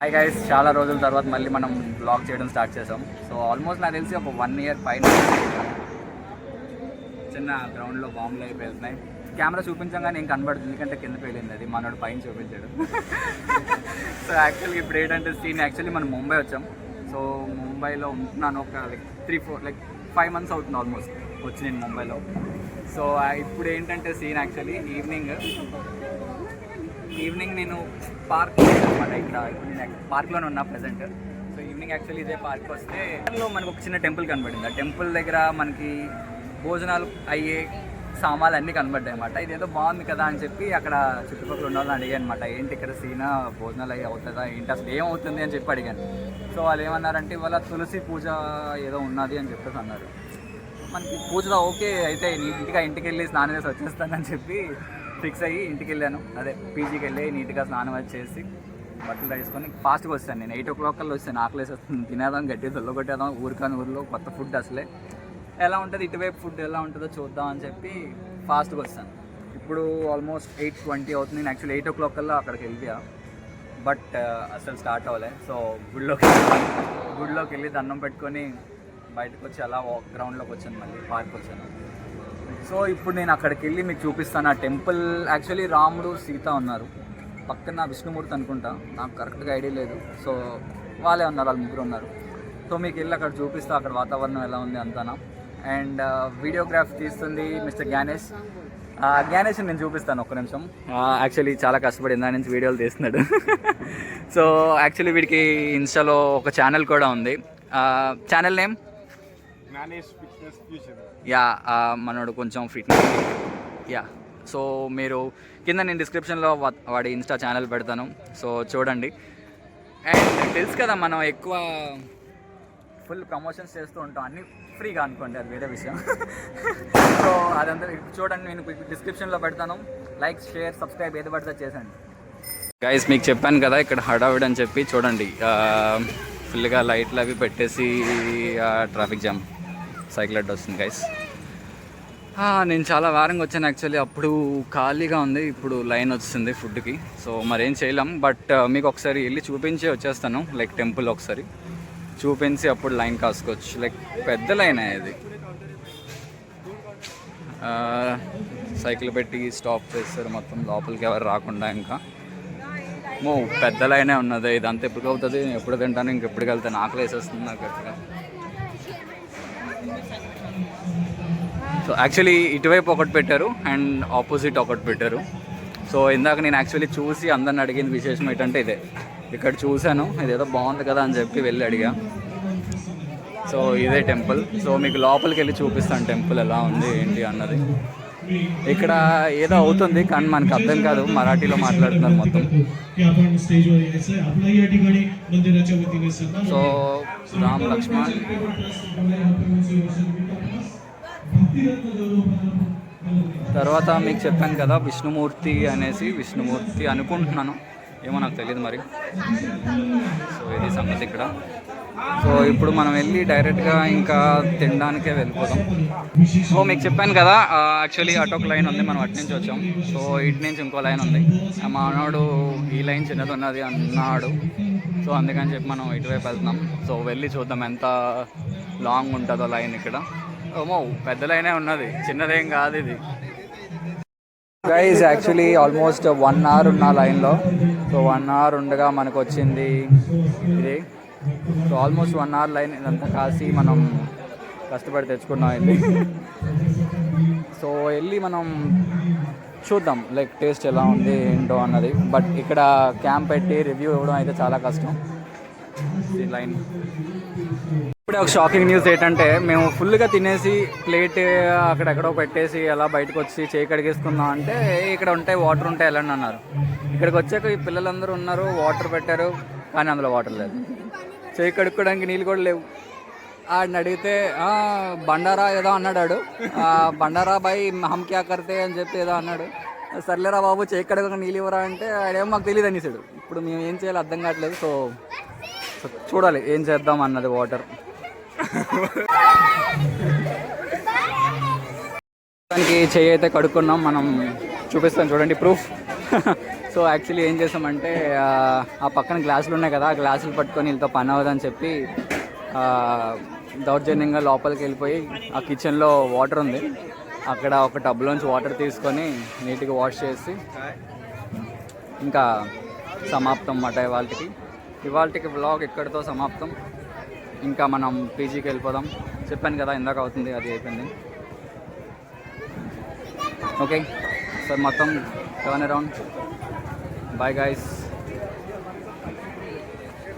Hi guys, చాలా రోజుల తర్వాత మళ్ళీ మనం బ్లాగ్ చేయడం స్టార్ట్ చేసాం. సో ఆల్మోస్ట్ నాకు తెలిసి ఒక 1 year పైన చిన్న గ్రౌండ్లో బాంబులు అయిపోయి వెళ్తున్నాయి. కెమెరా చూపించగానే ఏం కనబడుతుంది, ఎందుకంటే కింద వెళ్ళింది అది, మనోడు పైన చూపించాడు. సో యాక్చువల్గా ఇప్పుడు ఏంటంటే సీన్, యాక్చువల్లీ మనం ముంబై వచ్చాం. సో ముంబైలో ఉంటున్నాను ఒక 5 months అవుతుంది ఆల్మోస్ట్ వచ్చి నేను ముంబైలో. సో ఇప్పుడు ఏంటంటే సీన్ యాక్చువల్లీ ఈవినింగ్ నేను పార్క్ అనమాట. ఇక్కడ ఇప్పుడు నేను పార్క్లోనే ఉన్నా ప్రజెంట్. సో ఈవినింగ్ యాక్చువల్లీ ఇదే పార్క్ వస్తే మనకు ఒక చిన్న టెంపుల్ కనబడింది. ఆ టెంపుల్ దగ్గర మనకి భోజనాలు అయ్యే సామాన్లు అన్నీ కనబడ్డాయి అనమాట. ఇదేదో బాగుంది కదా అని చెప్పి అక్కడ చుట్టుపక్కల ఉన్న వాళ్ళని అడిగాను అనమాట, ఏంటి ఇక్కడ సీనా భోజనాలు అయ్యి అవుతుందా ఏంటి, అసలు ఏమవుతుంది అని చెప్పి అడిగాను. సో వాళ్ళు ఏమన్నారంటే ఇవాళ తులసి పూజ ఏదో ఉన్నది అని చెప్పేసి అన్నారు. మనకి పూజలో ఓకే అయితే నీట్గా ఇంటికి వెళ్ళి స్నానం చేసి వచ్చేస్తానని చెప్పి ఫిక్స్ అయ్యి ఇంటికి వెళ్ళాను. అదే పీజీకి వెళ్ళి నీట్గా స్నానం చేసి బట్టలు వేసుకొని ఫాస్ట్గా వస్తాను. నేను 8 o'clock కల్లా వస్తాను. ఆకలేసి వస్తుంది, తినేదాం గట్టి దొల్ల కొట్టేద్దాం. ఊరిలో కొత్త ఫుడ్ అసలే ఎలా ఉంటుంది, ఇటువైపు ఫుడ్ ఎలా ఉంటుందో చూద్దాం అని చెప్పి ఫాస్ట్గా వస్తాను. ఇప్పుడు ఆల్మోస్ట్ 8:20 అవుతుంది. నేను యాక్చువల్లీ 8 o'clock కల్లా అక్కడికి వెళ్ళిపోయా, బట్ అసలు స్టార్ట్ అవ్వలే. సో గుడిలోకి వెళ్ళి దండం పెట్టుకొని బయటకు వచ్చి అలా గ్రౌండ్లోకి వచ్చాను, మళ్ళీ పార్క్ వచ్చాను. సో ఇప్పుడు నేను అక్కడికి వెళ్ళి మీకు చూపిస్తాను. ఆ టెంపుల్ యాక్చువల్లీ రాముడు సీత ఉన్నారు, పక్కన విష్ణుమూర్తి అనుకుంటా, నాకు కరెక్ట్గా ఐడియా లేదు. సో వాళ్ళే ఉన్నారు, వాళ్ళు ముగ్గురు ఉన్నారు. సో మీకు వెళ్ళి అక్కడ చూపిస్తా అక్కడ వాతావరణం ఎలా ఉంది అంతానా. అండ్ వీడియోగ్రాఫ్ తీస్తుంది మిస్టర్ జ్ఞానేష్. జ్ఞానేష్ని నేను చూపిస్తాను ఒక్క నిమిషం. యాక్చువల్లీ చాలా కష్టపడి ఇందా నుంచి వీడియోలు తీస్తున్నాడు. సో యాక్చువల్లీ వీడికి ఇన్స్టాలో ఒక ఛానల్ కూడా ఉంది. ఛానల్ నేమ్ యా, మనోడు కొంచెం ఫిట్నెస్ యా. సో మీరు కింద నేను డిస్క్రిప్షన్లో వాడి ఇన్స్టా ఛానల్ పెడతాను, సో చూడండి. అండ్ తెలుసు కదా, మనం ఎక్కువ ఫుల్ ప్రమోషన్స్ చేస్తూ ఉంటాం, అన్నీ ఫ్రీగా అనుకోండి, అది వేరే విషయం. సో అదంతా చూడండి, నేను డిస్క్రిప్షన్లో పెడతాను. లైక్, షేర్, సబ్స్క్రైబ్ ఏది పడితే చేసండి. గైస్ మీకు చెప్పాను కదా ఇక్కడ హడావిడి అని చెప్పి, చూడండి ఫుల్గా లైట్లు అవి పెట్టేసి ట్రాఫిక్ జామ్, సైకిల్ అడ్డు వస్తుంది గైస్. నేను చాలా వారంగా వచ్చాను యాక్చువల్లీ, అప్పుడు ఖాళీగా ఉంది, ఇప్పుడు లైన్ వచ్చింది ఫుడ్కి. సో మరేం చేయలేం, బట్ మీకు ఒకసారి వెళ్ళి చూపించి వచ్చేస్తాను. లైక్ టెంపుల్ ఒకసారి చూపించి అప్పుడు లైన్ కాసుకోవచ్చు. లైక్ పెద్ద లైన్ ఇది, సైకిల్ పెట్టి స్టాప్ చేస్తారు మొత్తం, లోపలికి ఎవరు రాకుండా. ఇంకా పెద్ద లైనే ఉన్నది. ఇదంతా ఎప్పుడు అవుతుంది, ఎప్పుడు తింటాను, ఇంకెప్పుడు వెళ్తాను, ఆకలి వేసేస్తుంది నాకు ఎక్కడ. సో యాక్చువల్లీ ఇటువైపు ఒకటి పెట్టారు అండ్ ఆపోజిట్ ఒకటి పెట్టారు. సో ఇందాక నేను యాక్చువల్లీ చూసి అందరిని అడిగింది విశేషం ఏంటంటే ఇదే, ఇక్కడ చూశాను ఇదేదో బాగుంది కదా అని చెప్పి వెళ్ళి అడిగా. సో ఇదే టెంపుల్. సో మీకు లోపలికి వెళ్ళి చూపిస్తాను టెంపుల్ ఎలా ఉంది ఏంటి అన్నది. ఇక్కడ ఏదో అవుతుంది కానీ మనకు అర్థం కాదు, మరాఠీలో మాట్లాడుతున్నారు మొత్తం. సో రామ్ లక్ష్మణ్. తర్వాత మీకు చెప్పాను కదా విష్ణుమూర్తి అనేసి, విష్ణుమూర్తి అనుకుంటున్నాను, ఏమో నాకు తెలియదు మరి. సో ఇది సంగతి ఇక్కడ. సో ఇప్పుడు మనం వెళ్ళి డైరెక్ట్గా ఇంకా తినడానికే వెళ్ళిపోతాం. సో మీకు చెప్పాను కదా యాక్చువల్లీ అటు ఒక లైన్ ఉంది, మనం అటు నుంచి వచ్చాం. సో ఇటు నుంచి ఇంకో లైన్ ఉంది. మా అన్నాడు ఈ లైన్ చిన్నది ఉన్నది అన్నాడు, సో అందుకని చెప్పి మనం ఇటువైపు వెళ్తున్నాం. సో వెళ్ళి చూద్దాం ఎంత లాంగ్ ఉంటుందో లైన్. ఇక్కడ ఏమో పెద్ద లైనే ఉన్నది, చిన్నదేం కాదు ఇది. గైజ్ యాక్చువల్లీ ఆల్మోస్ట్ 1 hour ఉన్న లైన్లో. సో 1 hour ఉండగా మనకు వచ్చింది ఇది. సో ఆల్మోస్ట్ 1 hour లైన్ ఇదంతా కాసి మనం కష్టపడి తెచ్చుకున్నాం ఇది. సో వెళ్ళి మనం చూద్దాం లైక్ టేస్ట్ ఎలా ఉంది ఏంటో అన్నది. బట్ ఇక్కడ క్యాంప్ పెట్టి రివ్యూ ఇవ్వడం అయితే చాలా కష్టం ఈ లైన్. ఇప్పుడే ఒక షాకింగ్ న్యూస్ ఏంటంటే, మేము ఫుల్గా తినేసి ప్లేట్ అక్కడెక్కడో పెట్టేసి అలా బయటకు వచ్చి చేయి కడిగేసుకుందాం అంటే, ఇక్కడ ఉంటాయి వాటర్ ఉంటాయి వెళ్ళండి అన్నారు. ఇక్కడికి వచ్చాక ఈ పిల్లలందరూ ఉన్నారు, వాటర్ పెట్టారు కానీ అందులో వాటర్ లేదు, చేయి కడుక్కోవడానికి నీళ్ళు కూడా లేవు. ఆడిని అడిగితే బండారా ఏదో అన్నాడు, బండారా బాయ్ హమ్ క్యా కర్తే అని చెప్పి ఏదో అన్నాడు. సర్లేరా బాబు చేయి కడుక్కోక నీళ్ళు ఇవ్వరా అంటే ఆడేమో మాకు తెలియదు అనేసాడు. ఇప్పుడు మేము ఏం చేయాలో అర్థం కావట్లేదు. సో చూడాలి ఏం చేద్దాం అన్నది. వాటర్ దానికి చెయ్యి అయితే కడుక్కున్నాం మనం, చూపిస్తాను చూడండి ప్రూఫ్. సో యాక్చువల్లీ ఏం చేసామంటే ఆ పక్కన గ్లాసులు ఉన్నాయి కదా, ఆ గ్లాసులు పట్టుకొని వీళ్ళతో పని అవ్వదని చెప్పి దౌర్జన్యంగా లోపలికి వెళ్ళిపోయి ఆ కిచెన్లో వాటర్ ఉంది, అక్కడ ఒక టబ్లోంచి వాటర్ తీసుకొని నీట్గా వాష్ చేసి ఇంకా సమాప్తం అన్నమాట ఇవాళకి వ్లాగ్ ఇక్కడితో సమాప్తం. ఇంకా మనం పీజీకి వెళ్ళిపోదాం. చెప్పాను కదా ఇందాక అవుతుంది, అది అయిపోయింది. ఓకే సార్, మొత్తం టర్న్ అరౌండ్. Bye guys.